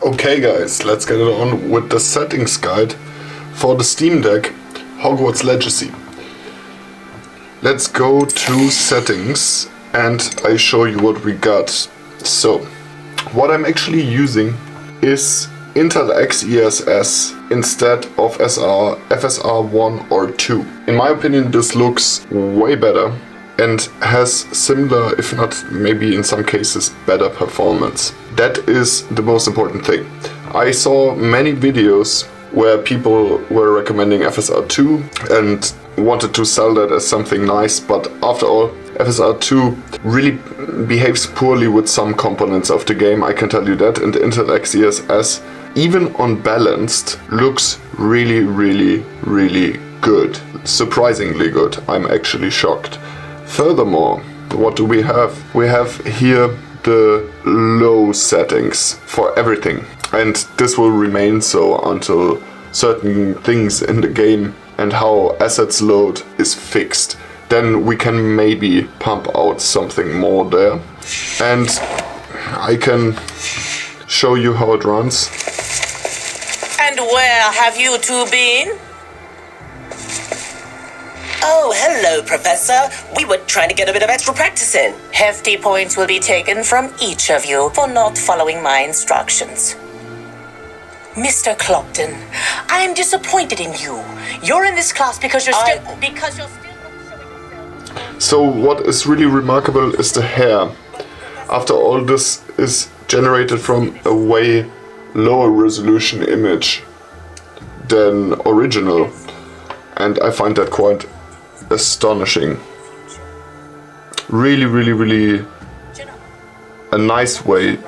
Okay guys, let's get it on with the settings guide for the Steam Deck Hogwarts Legacy. Let's go to settings and I show you what we got. So, what I'm actually using is Intel XeSS instead of FSR 1 or 2. In my opinion, this looks way better and has similar, if not maybe in some cases, better performance. That is the most important thing. I saw many videos where people were recommending FSR 2 and wanted to sell that as something nice, but after all, FSR 2 really behaves poorly with some components of the game, I can tell you that, and Intel XeSS, even unbalanced, looks really good. Surprisingly good, I'm actually shocked. Furthermore, what do we have? We have here the low settings for everything, and this will remain so until certain things in the game and how assets load is fixed. Then we can maybe pump out something more there, and I can show you how it runs. And where have you two been? Oh, hello, Professor. We were trying to get a bit of extra practice in. Hefty points will be taken from each of you for not following my instructions. Mr. Clopton, I am disappointed in you. You're in this class because you're still not showing yourself. So what is really remarkable is the hair. After all, this is generated from a way lower resolution image than original, and I find that quite astonishing. Really a nice way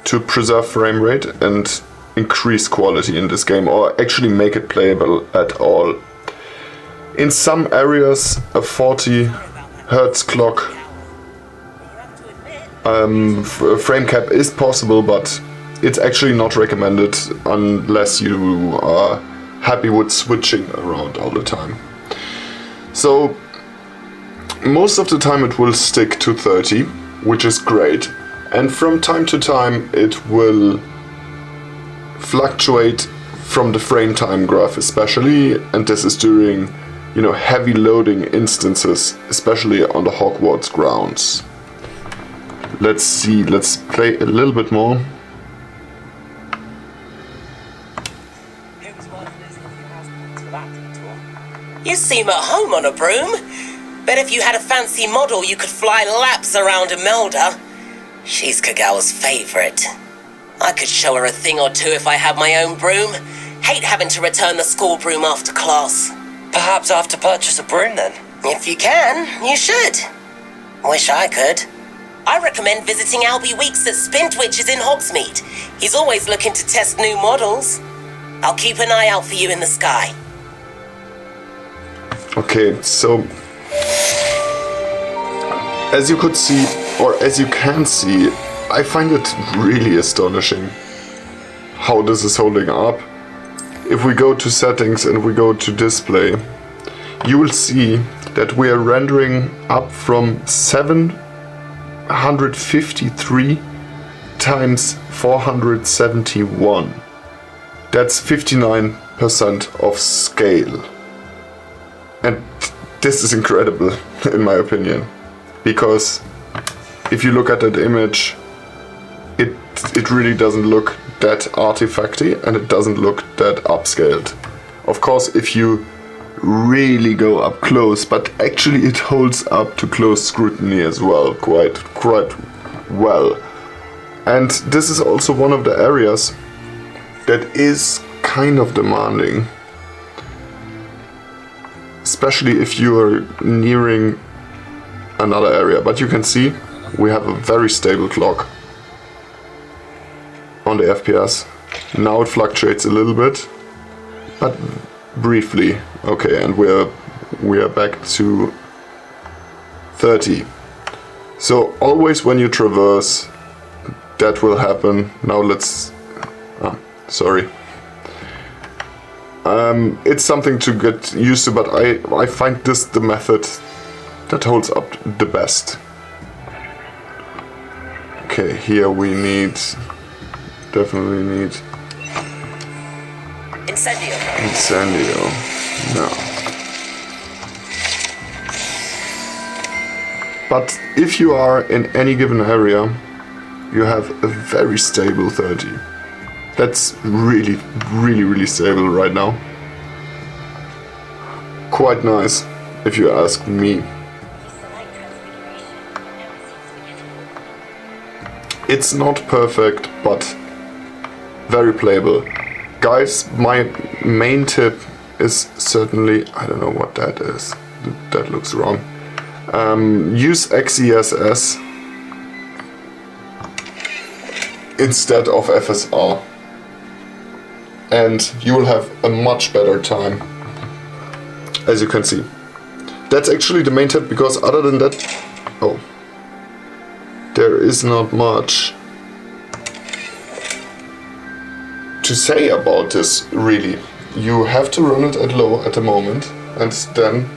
to preserve frame rate and increase quality in this game, or actually make it playable at all. In some areas a 40 Hertz clock frame cap is possible, but it's actually not recommended unless you are happy with switching around all the time. So most of the time it will stick to 30, which is great, and from time to time it will fluctuate from the frame time graph especially, and this is during, you know, heavy loading instances, especially on the Hogwarts grounds. Let's see, let's play a little bit more. You seem at home on a broom. Bet if you had a fancy model, you could fly laps around Imelda. She's Kagawa's favorite. I could show her a thing or two if I had my own broom. Hate having to return the school broom after class. Perhaps I have to purchase a broom then? If you can, you should. Wish I could. I recommend visiting Albie Weeks at Spintwitches in Hogsmeade. He's always looking to test new models. I'll keep an eye out for you in the sky. Okay, so as you could see, or as you can see, I find it really astonishing how this is holding up. If we go to settings and we go to display, you will see that we are rendering up from 753 times 471. That's 59% of scale. And this is incredible, in my opinion, because if you look at that image, it really doesn't look that artifacty and it doesn't look that upscaled. Of course, if you really go up close, but actually it holds up to close scrutiny as well, quite well. And this is also one of the areas that is kind of demanding, especially if you are nearing another area. But you can see we have a very stable clock on the FPS. Now it fluctuates a little bit, but briefly. Okay, and we are back to 30. So always when you traverse, that will happen. Now let's sorry. It's something to get used to, but I find this the method that holds up the best. Okay, here we need definitely need Incendio. No. But if you are in any given area, you have a very stable 30. That's really, really, really stable right now. Quite nice, if you ask me. It's not perfect, but very playable. Guys, my main tip is certainly, I don't know what that is, that looks wrong. Use XESS instead of FSR, and you will have a much better time, as you can see. That's actually the main tip, because other than that, there is not much to say about this, really. You have to run it at low at the moment, and then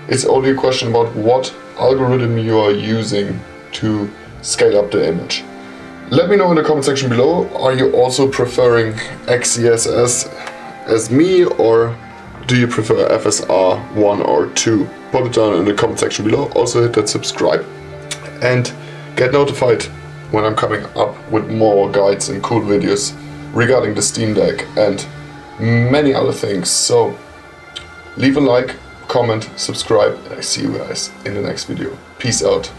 it's only a question about what algorithm you are using to scale up the image. Let me know in the comment section below, are you also preferring XeSS as me, or do you prefer FSR 1 or 2? Put it down in the comment section below. Also hit that subscribe and get notified when I'm coming up with more guides and cool videos regarding the Steam Deck and many other things. So leave a like, comment, subscribe, and I see you guys in the next video. Peace out.